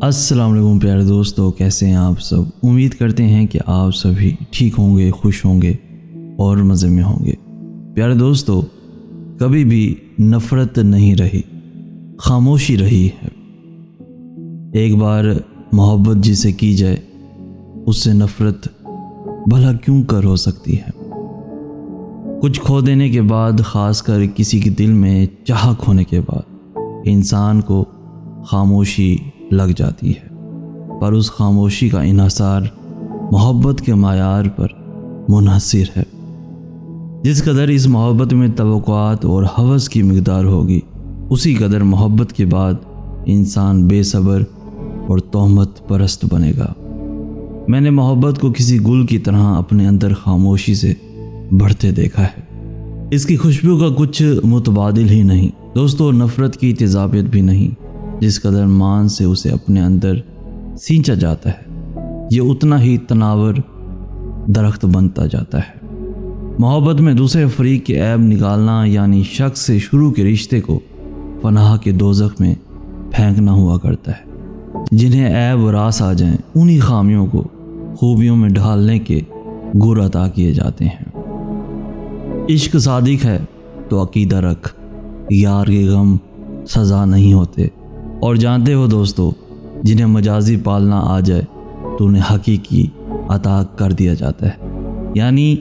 السلام علیکم پیارے دوستو، کیسے ہیں آپ سب؟ امید کرتے ہیں کہ آپ سبھی ٹھیک ہوں گے، خوش ہوں گے اور مزے میں ہوں گے۔ پیارے دوستو، کبھی بھی نفرت نہیں رہی، خاموشی رہی ہے۔ ایک بار محبت جسے کی جائے اس سے نفرت بھلا کیوں کر ہو سکتی ہے؟ کچھ کھو دینے کے بعد، خاص کر کسی کے دل میں چاہت ہونے کے بعد، انسان کو خاموشی لگ جاتی ہے، پر اس خاموشی کا انحصار محبت کے معیار پر منحصر ہے۔ جس قدر اس محبت میں توقعات اور ہوس کی مقدار ہوگی، اسی قدر محبت کے بعد انسان بے صبر اور تہمت پرست بنے گا۔ میں نے محبت کو کسی گل کی طرح اپنے اندر خاموشی سے بڑھتے دیکھا ہے۔ اس کی خوشبو کا کچھ متبادل ہی نہیں دوستو، نفرت کی تیزابیت بھی نہیں۔ جس قدر مان سے اسے اپنے اندر سینچا جاتا ہے، یہ اتنا ہی تناور درخت بنتا جاتا ہے۔ محبت میں دوسرے فریق کے عیب نکالنا، یعنی شخص سے شروع کے رشتے کو پناہ کے دوزخ میں پھینکنا ہوا کرتا ہے۔ جنہیں عیب راس آ جائیں، انہی خامیوں کو خوبیوں میں ڈھالنے کے گر عطا کیے جاتے ہیں۔ عشق صادق ہے تو عقیدہ رکھ، یار کے غم سزا نہیں ہوتے۔ اور جانتے ہو دوستو، جنہیں مجازی پالنا آ جائے تو انہیں حقیقی عطا کر دیا جاتا ہے۔ یعنی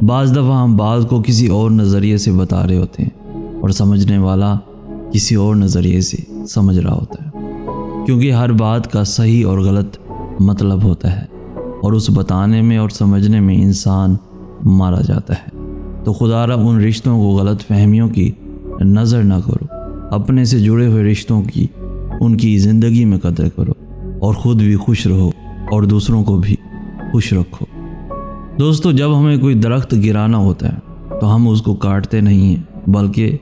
بعض دفعہ ہم بعض کو کسی اور نظریے سے بتا رہے ہوتے ہیں اور سمجھنے والا کسی اور نظریے سے سمجھ رہا ہوتا ہے، کیونکہ ہر بات کا صحیح اور غلط مطلب ہوتا ہے، اور اس بتانے میں اور سمجھنے میں انسان مارا جاتا ہے۔ تو خدا را ان رشتوں کو غلط فہمیوں کی نظر نہ کرو، اپنے سے جڑے ہوئے رشتوں کی، ان کی زندگی میں قدر کرو، اور خود بھی خوش رہو اور دوسروں کو بھی خوش رکھو۔ دوستو، جب ہمیں کوئی درخت گرانا ہوتا ہے تو ہم اس کو کاٹتے نہیں ہیں، بلکہ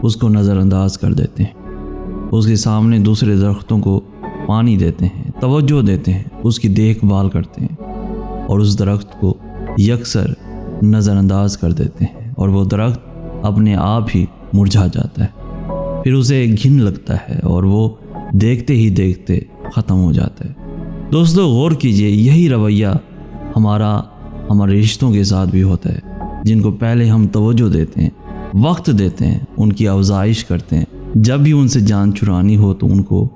اس کو نظر انداز کر دیتے ہیں۔ اس کے سامنے دوسرے درختوں کو پانی دیتے ہیں، توجہ دیتے ہیں، اس کی دیکھ بھال کرتے ہیں، اور اس درخت کو یکسر نظر انداز کر دیتے ہیں، اور وہ درخت اپنے آپ ہی مرجھا جاتا ہے۔ پھر اسے گھن لگتا ہے اور وہ دیکھتے ہی دیکھتے ختم ہو جاتا ہے۔ دوستو، غور کیجئے، یہی رویہ ہمارے رشتوں کے ساتھ بھی ہوتا ہے، جن کو پہلے ہم توجہ دیتے ہیں، وقت دیتے ہیں، ان کی افزائش کرتے ہیں، جب بھی ان سے جان چرانی ہو تو ان کو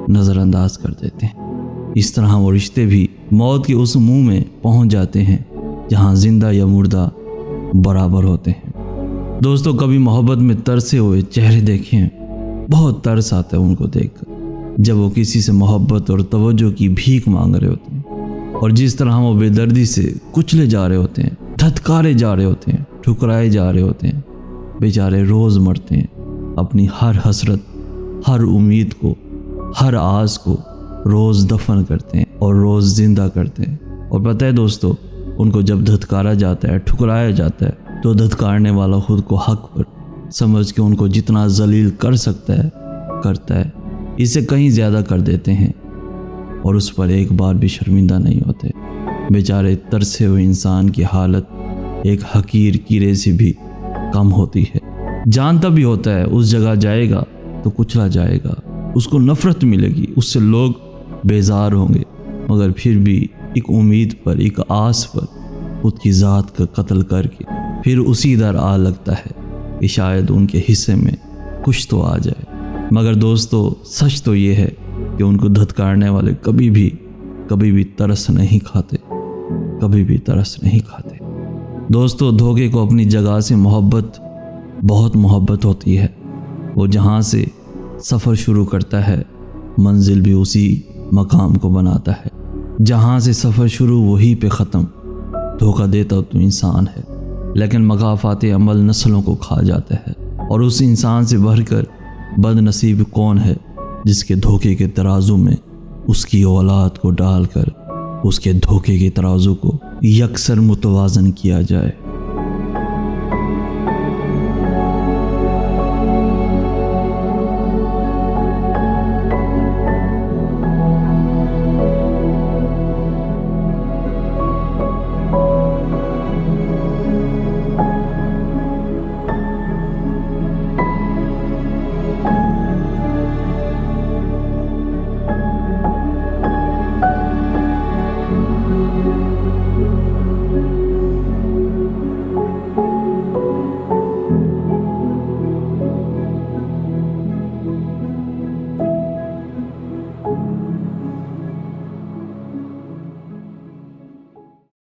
نظر انداز کر دیتے ہیں۔ اس طرح وہ رشتے بھی موت کے اس منہ میں پہنچ جاتے ہیں جہاں زندہ یا مردہ برابر ہوتے ہیں۔ دوستو، کبھی محبت میں ترسے ہوئے چہرے دیکھیں، بہت ترس آتا ہے ان کو دیکھ کر، جب وہ کسی سے محبت اور توجہ کی بھیک مانگ رہے ہوتے ہیں، اور جس طرح وہ بے دردی سے کچلے جا رہے ہوتے ہیں، دھتکارے جا رہے ہوتے ہیں، ٹھکرائے جا رہے ہوتے ہیں۔ بیچارے روز مرتے ہیں، اپنی ہر حسرت، ہر امید کو، ہر آس کو روز دفن کرتے ہیں اور روز زندہ کرتے ہیں۔ اور پتہ ہے دوستو، ان کو جب دھتکارا جاتا ہے، ٹھکرایا جاتا ہے، تو دھتکارنے والا خود کو حق پر سمجھ کے ان کو جتنا ذلیل کر سکتا ہے کرتا ہے، اسے کہیں زیادہ کر دیتے ہیں، اور اس پر ایک بار بھی شرمندہ نہیں ہوتے۔ بیچارے ترسے ہوئے انسان کی حالت ایک حقیر کیڑے سے بھی کم ہوتی ہے۔ جانتا بھی ہوتا ہے اس جگہ جائے گا تو کچلا جائے گا، اس کو نفرت ملے گی، اس سے لوگ بیزار ہوں گے، مگر پھر بھی ایک امید پر، ایک آس پر خود کی ذات کا قتل کر کے پھر اسی در آ لگتا ہے کہ شاید ان کے حصے میں کچھ تو آ جائے۔ مگر دوستو، سچ تو یہ ہے کہ ان کو دھتکارنے والے کبھی بھی ترس نہیں کھاتے، کبھی بھی ترس نہیں کھاتے۔ دوستو، دھوکے کو اپنی جگہ سے بہت محبت ہوتی ہے۔ وہ جہاں سے سفر شروع کرتا ہے، منزل بھی اسی مقام کو بناتا ہے۔ جہاں سے سفر شروع وہی پہ ختم۔ دھوکہ دیتا تو انسان ہے، لیکن مغافات عمل نسلوں کو کھا جاتا ہے۔ اور اس انسان سے بڑھ کر بد نصیب کون ہے جس کے دھوکے کے ترازو میں اس کی اولاد کو ڈال کر اس کے دھوکے کے ترازو کو یکسر متوازن کیا جائے۔